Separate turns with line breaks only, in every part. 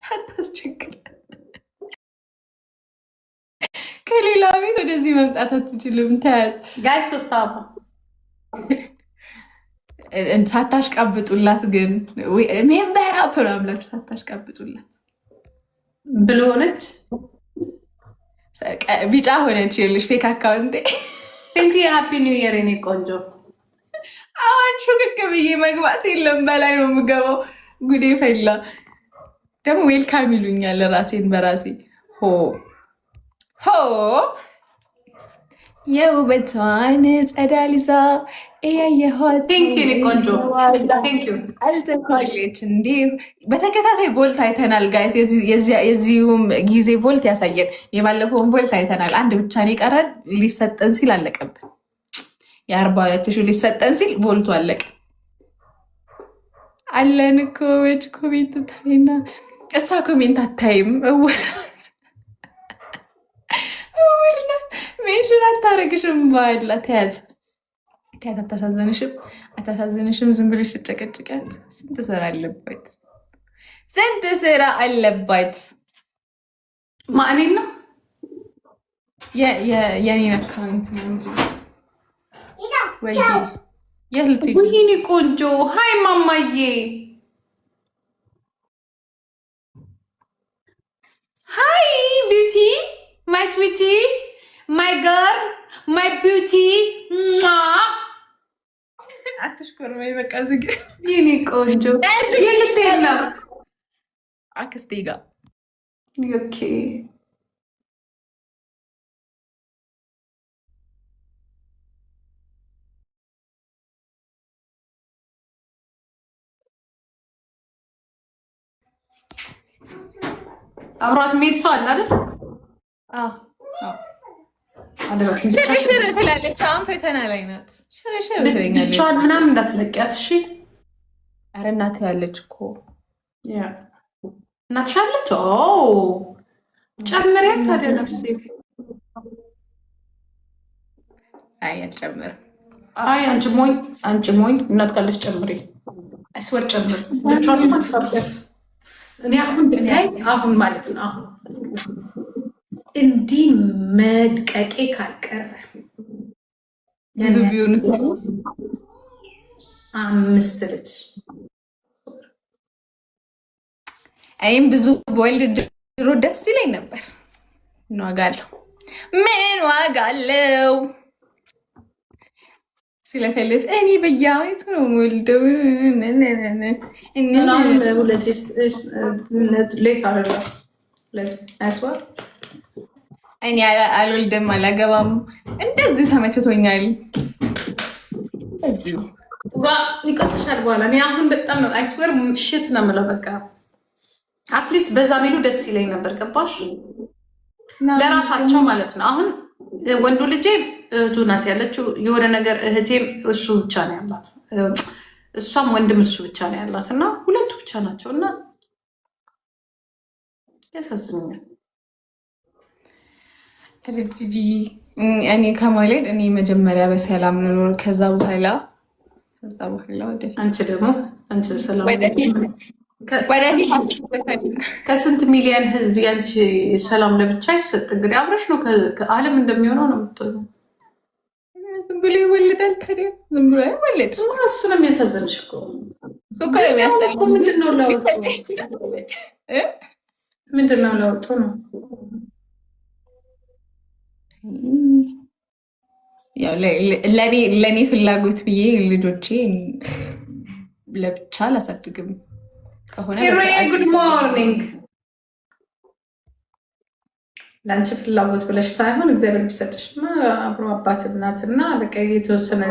አታስቸግር። ከሌላ ቤት ወደዚህ መምጣት አትችልም። ታያት
ጋይ ሶስት አባ
ሳታሽቃብጡላት ግን ሜምበር አፕ ነው ብላችሁ ሳታሽቃብጡላት
ብሎ ሆነች፣
ቢጫ ሆነች። ይኸውልሽ ፌክ አካውንቴ
ቴንኪ ሃፒ ኒው ኢየር የኔ ቆንጆ።
አሁን ሹክክ ብዬ መግባት የለም በላይ ነው የምገባው። ጉዴ ፈላ። ደግሞ ዌልካም ይሉኛል ራሴን በራሴ ሆ ሆ የውበቷን ጸዳል ይዛ እያየኋት
ቆንጆ
አልተኳለች። እንዲህ በተከታታይ ቮልት አይተናል ጋይስ። የዚሁም ጊዜ ቮልት ያሳየን። የባለፈውን ቮልት አይተናል። አንድ ብቻ ነው የቀረን ሊሰጠን ሲል አለቀብን። የ42,000 ሊሰጠን ሲል ቮልቱ አለቀ። አለን እኮ ወጭ ኮሜንት ታይና እሷ ኮሜንት አታይም። ሜንሽን አታረግሽም። ባላ ተያዝ አታሳዝንሽም? አታሳዝንሽም? ዝም ብለሽ ስጨቀጭቀት ስንት ስራ አለባት፣ ስንት ስራ አለባት።
ማእኔን ነው
የኔን አካውንት ነው እንጂ የት ልትሄጂ?
ወይኔ ቆንጆ። ሀይ ማማዬ። ሀይ ቢዩቲ ማይ ስዊቲ ማይ ገር ማይ ቢዩቲ።
አትሽኮርመኝ በቃ ዝግ።
የኔ ቆንጆ የልትሄድ ነው?
አክስቴ ጋር።
ኦኬ አብሯት የሚሄድ ሰው አለ አይደል?
ሽርሽር ትላለች። አሁን ፈተና ላይ ናት። ሽርሽር ትለኛለች።
ብቻዋን ምናምን እንዳትለቂያት እሺ።
ኧረ እናቴ ያለች እኮ
እናትሽ አለች። ጨምሪያት ታዲያ ነፍሴ።
አይ አልጨምርም።
አይ አንቺ ሞኝ እናት ካለች ጨምሪ። አይስወር ጨምሪ። እኔ አሁን ብታይ አሁን ማለት ነው አሁን እንዲህ መድቀቄ ካልቀረ
ብዙ ቢሆን
5 ልጅ
አይም ብዙ ቦይልድ ድሮ ደስ ይለኝ ነበር። ምን ዋጋ አለው? ምን ዋጋ አለው? ስለፈልፍ እኔ በየዓመቱ ነው የምወልደው። እኔ አልወልድም አላገባም። እንደዚሁ ተመችቶኛል። እዚሁ
ይቆጥሻል በኋላ። እኔ አሁን በጣም ነው አይስዌር ሽት ነው የምለው። በቃ አትሊስት በዛ ሚሉ ደስ ይለኝ ነበር። ገባሽ? ለራሳቸው ማለት ነው። አሁን ወንዱ ልጄ እህቱ ናት ያለችው የሆነ ነገር፣ እህቴም እሱ ብቻ ነው ያላት፣ እሷም ወንድም እሱ ብቻ ነው ያላት እና ሁለቱ ብቻ ናቸው እና ያሳዝኑኛል።
ልጅ እኔ ከማለት እኔ መጀመሪያ በሰላም ኖር፣ ከዛ በኋላ
አንቺ ደግሞ አንቺ በሰላም ከስንት ሚሊዮን ህዝብ ያንቺ ሰላም ለብቻ ይሰጥ። እንግዲህ አብረሽ ነው ከዓለም እንደሚሆነው ነው የምትሆነው።
ዝም ብሎ ይወልዳል። ታዲያ ዝም ብሎ አይወልድ።
እሱ ነው የሚያሳዝንሽ እኮ። ምንድነው ለውጡ? ምንድነው ለውጡ ነው?
ያው ለእኔ ፍላጎት ብዬ ልጆቼ ለብቻ አላሳድግም ከሆነ
ጉድ ሞርኒንግ። ለአንቺ ፍላጎት ብለሽ ሳይሆን እግዚአብሔር ቢሰጥሽ አብሮ አባት እናትና በቃ የተወሰነ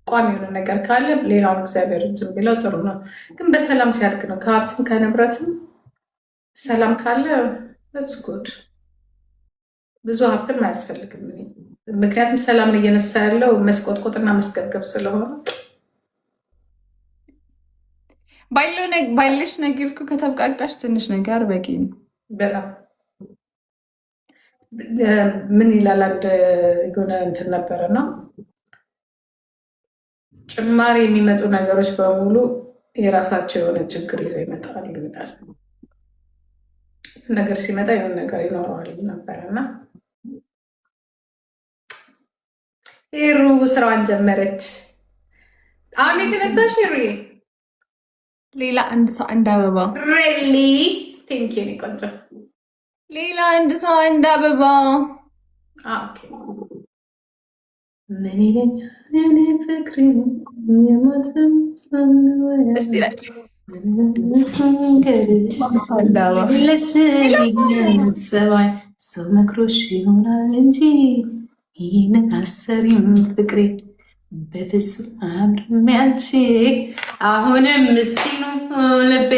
ቋሚ የሆነ ነገር ካለ ሌላውን እግዚአብሔር እንትን ቢለው ጥሩ ነው። ግን በሰላም ሲያድግ ነው። ከሀብትም ከንብረትም ሰላም ካለ ጉድ። ብዙ ሀብትም አያስፈልግም። ምክንያቱም ሰላምን እየነሳ ያለው መስቆጥቆጥና መስገብገብ ስለሆነ
ባይለሽ ነገር እኮ ከተብቃቃሽ ትንሽ ነገር በቂ ነው።
በጣም ምን ይላል አንድ የሆነ እንትን ነበረ ነው ጭማሪ የሚመጡ ነገሮች በሙሉ የራሳቸው የሆነ ችግር ይዘው ይመጣሉ ይላል። ነገር ሲመጣ የሆነ ነገር ይኖረዋል ነበረና ሄሩ ስራዋን ጀመረች። አሁን የተነሳሽ ሄሩ
ሌላ አንድ ሰው አንድ አበባ
ሬሊ ቴንክ ዩ ቆንጆ
ሌላ አንድ ሰው አንድ አበባ
ምን ይለኛል ፍቅር የማትም ሰባይ ሰው መክሮሽ ይሆናል እንጂ ይህንን አሰሪም ፍቅሬ በፍጹም አምርም ያንቺ አሁንም ምስኪኑ ልቤ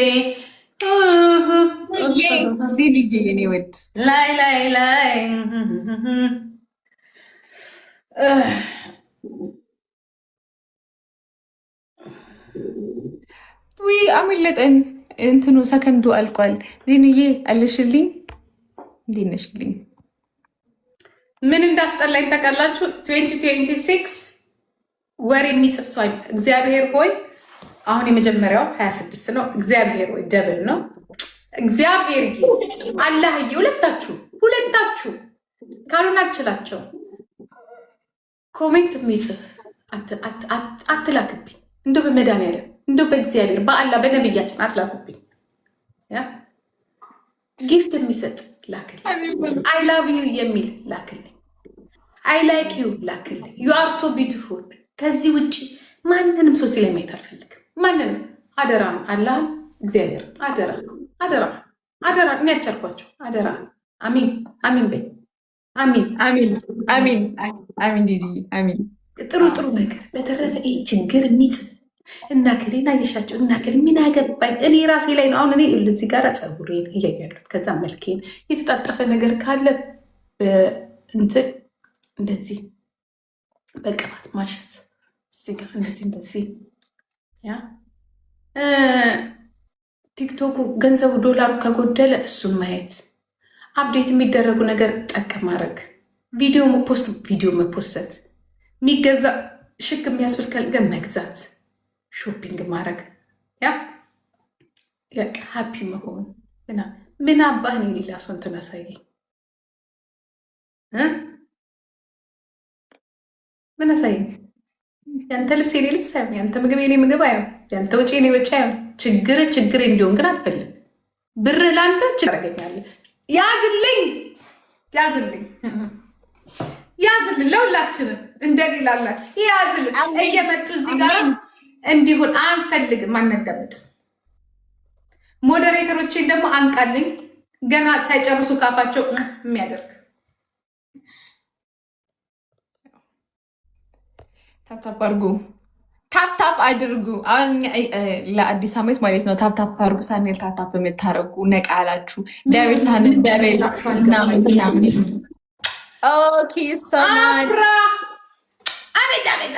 ልጅ የኔ ወድ
ላይ ላይ ላይ
አመለጠን። እንትኑ ሰከንዱ አልቋል። ዚንዬ አለሽልኝ? እንዴት ነሽልኝ?
ምን እንዳስጠላኝ ታውቃላችሁ? 2026 ወር የሚጽፍ ሰው እግዚአብሔር ሆይ አሁን የመጀመሪያው 26 ነው። እግዚአብሔር ሆይ ደብል ነው። እግዚአብሔር አላህዬ ሁለታችሁ ካልሆነ አልችላቸው። ኮሜንት የሚጽፍ አትላክብኝ። እንደው በመድኃኒዓለም እንደው በእግዚአብሔር በአላህ በነብያችን አትላኩብኝ። ጊፍት የሚሰጥ ላክልኝ። አይ ላቭ ዩ የሚል ላክልኝ። አይ ላይክ ዩ ላክልኝ። ዩ አር ሶ ቢዩቲፉል። ከዚህ ውጭ ማንንም ሰው ሲላይ ማየት አልፈልግም። ማንንም አደራ፣ አላህ እግዚአብሔር አደራ አደራ አደራ። እኔ ያልቻልኳቸው አደራ። አሚን አሚን በይ። አሚን
አሚን አሚን አሚን ዲዲ አሚን።
ጥሩ ጥሩ ነገር። በተረፈ ይህ ችግር የሚጽፍ እናክሌን አየሻቸው። እናክል ምን አገባኝ እኔ ራሴ ላይ ነው። አሁን እኔ እዚህ ጋር ፀጉሬን እያዩ ያሉት ከዛ መልኬን የተጣጠፈ ነገር ካለ እንትን እንደዚህ በቅባት ማሸት እዚህ ጋር እንደዚህ ያ ቲክቶኩ ገንዘቡ ዶላሩ ከጎደለ እሱን ማየት፣ አፕዴት የሚደረጉ ነገር ጠቅ ማድረግ፣ ቪዲዮ መፖሰት፣ የሚገዛ ሽክ የሚያስብል ነገር መግዛት፣ ሾፒንግ ማድረግ፣ ያ ሀፒ መሆን ምን አባህን ሌላ ሰው እንትን አሳየኝ። ምን አሳየኝ? ያንተ ልብስ የኔ ልብስ አይሆን፣ ያንተ ምግብ የኔ ምግብ አይሆን፣ ያንተ ወጪ የኔ ወጪ አይሆን። ችግር እንዲሆን ግን አትፈልግ። ብር ላንተ ችግር ያገኛለህ። ያዝልኝ ለሁላችንም እንደሌላላ ያዝልን። እየመጡ እዚህ ጋር እንዲሆን አንፈልግም፣ አነደምጥ። ሞዴሬተሮችን ደግሞ አንቃልኝ፣ ገና ሳይጨርሱ ካፋቸው የሚያደርግ
ታፕታፕ አድርጉ። አሁን ለአዲስ ዓመት ማለት ነው። ታፕታፕ አድርጉ ሳንል ታፕታፕ የምታደርጉ ነቃ አላችሁ። ዳቤል ሳንል ዳቤል ምናምን። ኦኬ ሰማን።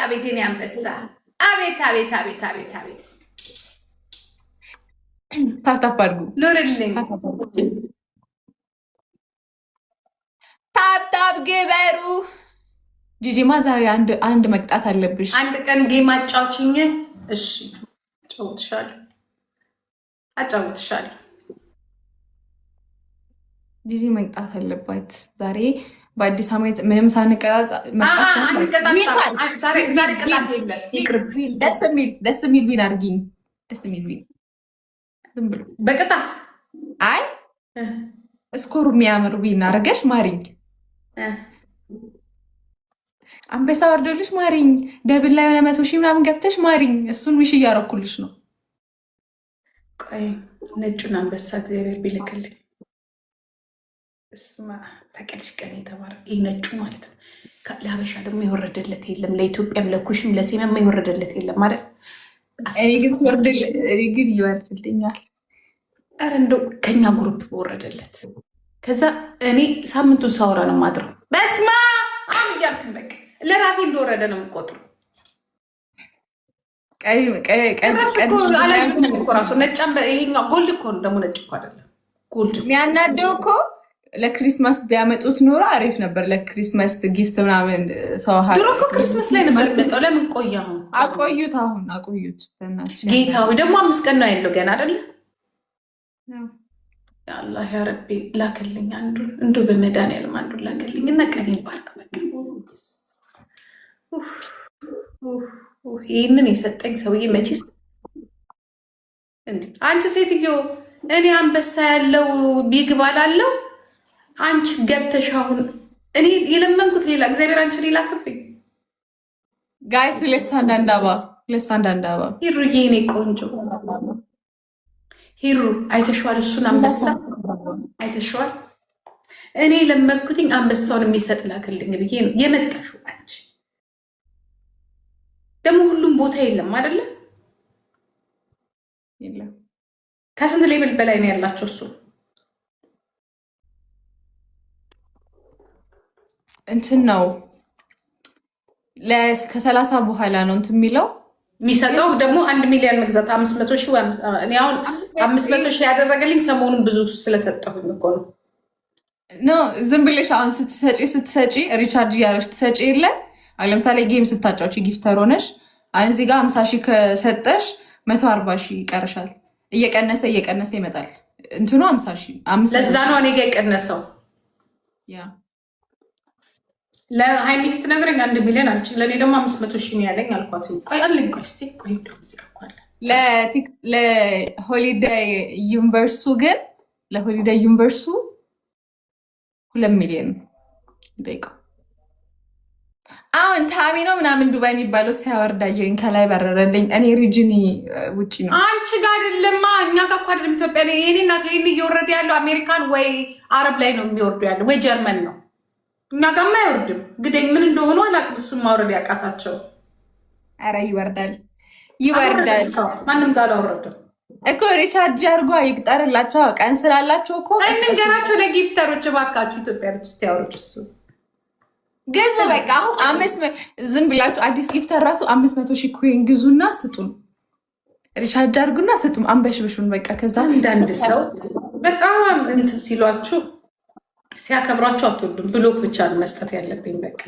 አቤት የኔ አንበሳ፣ አቤት።
ታፕታፕ አድርጉ።
ኑርልኝ።
ታፕታፕ ግበሩ። ጂጂማ ዛሬ አንድ መቅጣት አለብሽ።
አንድ ቀን ጌም አጫውችኝ። እሺ አጫውትሻለሁ።
ጂጂ መቅጣት አለባት ዛሬ በአዲስ ዓመት ምንም ሳንቀጣጥ ደስ የሚል ቢን አድርጊኝ። ደስ የሚል ቢን ዝም ብሎ
በቅጣት
አይ እስኮሩ የሚያምር ቢን አድርገሽ ማሪኝ። አንበሳ ወርዶልሽ ማሪኝ። ደብል ላይ የሆነ 100,000 ምናምን ገብተሽ ማሪኝ። እሱን ዊሽ እያረኩልሽ ነው።
ቆይ ነጩን አንበሳ እግዚአብሔር ቢልክልኝ እስማ ተቀልሽ ቀን የተባረ ይህ ነጩ ማለት ነው። ለሀበሻ ደግሞ የወረደለት የለም። ለኢትዮጵያም ለኩሽም ለሴመም የወረደለት የለም ማለት
እኔ ግን ግን ይወርድልኛል።
ኧረ እንደው ከኛ ግሩፕ በወረደለት ከዛ እኔ ሳምንቱን ሳወራ ነው ማድረው። በስማ እያልክን በቃ ለራሴ እንደወረደ ነው የምቆጥሩ። ራሱ ነጫ ይሄኛው ጎልድ እኮ ነው ደግሞ ነጭ እኮ አይደለም። ጎልድ
የሚያናደው እኮ ለክሪስማስ ቢያመጡት ኖሮ አሪፍ ነበር። ለክሪስማስ ጊፍት ምናምን ሰው
ድሮ እኮ ክሪስማስ ላይ ነበር የሚመጣው። ለምን ቆየ? አሁን
አቆዩት።
ጌታዊ ደግሞ 5 ቀን ነው ያለው ገና አይደለ? አላህ ያ ረቢ ላክልኝ አንዱን እንዶ በመድኃኒዓለም አንዱን ላክልኝ እና ቀኔን ባርክ። በቃ ይህንን የሰጠኝ ሰውዬ መቼስ አንቺ ሴትዮ እኔ አንበሳ ያለው ቢግባል አለው አንቺ ገብተሽ አሁን እኔ የለመንኩት ሌላ እግዚአብሔር አንቺ ሌላ ክፍኝ
ጋይስ ሁለት አንዳንድ አባ
ሂሩዬ እኔ ቆንጆ ሂሩ አይተሽዋል? እሱን አንበሳ አይተሽዋል? እኔ ለመንኩትኝ አንበሳውን የሚሰጥ ላክልኝ ብዬ ነው የመጣሽው። አንቺ ደግሞ ሁሉም ቦታ የለም አይደለ?
የለም።
ከስንት ሌብል በላይ ነው ያላቸው? እሱ
እንትን ነው ከ30 በኋላ ነው እንትን የሚለው
የሚሰጠው ደግሞ 1 ሚሊዮን መግዛት 500 ሺህ እኔ አሁን 500 ሺህ ያደረገልኝ ሰሞኑን ብዙ ስለሰጠሁኝ እኮ ነው።
ኖ ዝም ብለሽ አሁን ስትሰጪ ሪቻርጅ እያደረግሽ ትሰጪ የለ አሁን ለምሳሌ ጌም ስታጫውቺ ጊፍተር ሆነሽ አሁን እዚህ ጋር 50 ሺህ ከሰጠሽ 140 ሺህ ይቀርሻል። እየቀነሰ ይመጣል እንትኑ 50 ሺህ።
ለዛ ነው እኔ ጋር የቀነሰው።
ያ
ለሃይሚ ስትነግረኝ 1 ሚሊዮን አለች። ለእኔ ደግሞ 500 ሺህ ነው ያለኝ አልኳት። ቆይ አለኝ ቆይ እስኪ ቆይ እንደው ሲቀኳለ
ለሆሊዴይ ዩኒቨርሱ ግን ለሆሊዴይ ዩኒቨርሱ 2 ሚሊዮን ይጠይቀው። አሁን ሳሚ ነው ምናምን ዱባይ የሚባለው ሲያወርዳየኝ ከላይ በረረልኝ። እኔ ሪጅኒ ውጭ ነው
አንቺ ጋር አይደለማ እኛ ጋር እኮ አይደለም ኢትዮጵያ ላይ የኔ እናት ይሄን እየወረደ ያለው አሜሪካን ወይ አረብ ላይ ነው የሚወርዱ ያለው ወይ ጀርመን ነው። እኛ ጋርማ አይወርድም። ግደኝ ምን እንደሆነ አላውቅም። እሱን ማውረድ ያቃታቸው።
ኧረ ይወርዳል።
ማንም ጋር አላወረድም
እኮ ሪቻርጅ አድርጓ ይቅጠርላቸው። ቀን ስላላቸው እኮ
እንንገራቸው ለጊፍተሮች እባካችሁ ኢትዮጵያኖች እስቲ ያወርዱ። እሱ
ገዝ በቃ አሁን ዝም ብላችሁ አዲስ ጊፍተር ራሱ 500 ሺህ ኮይን ግዙና ስጡን። ሪቻርጅ አድርጉና ስጡም አንበሽብሹን በቃ። ከዛ
አንዳንድ ሰው በጣም እንትን ሲሏችሁ ሲያከብሯቸው አትወዱም። ብሎክ ብቻ ነው መስጠት ያለብኝ በቃ።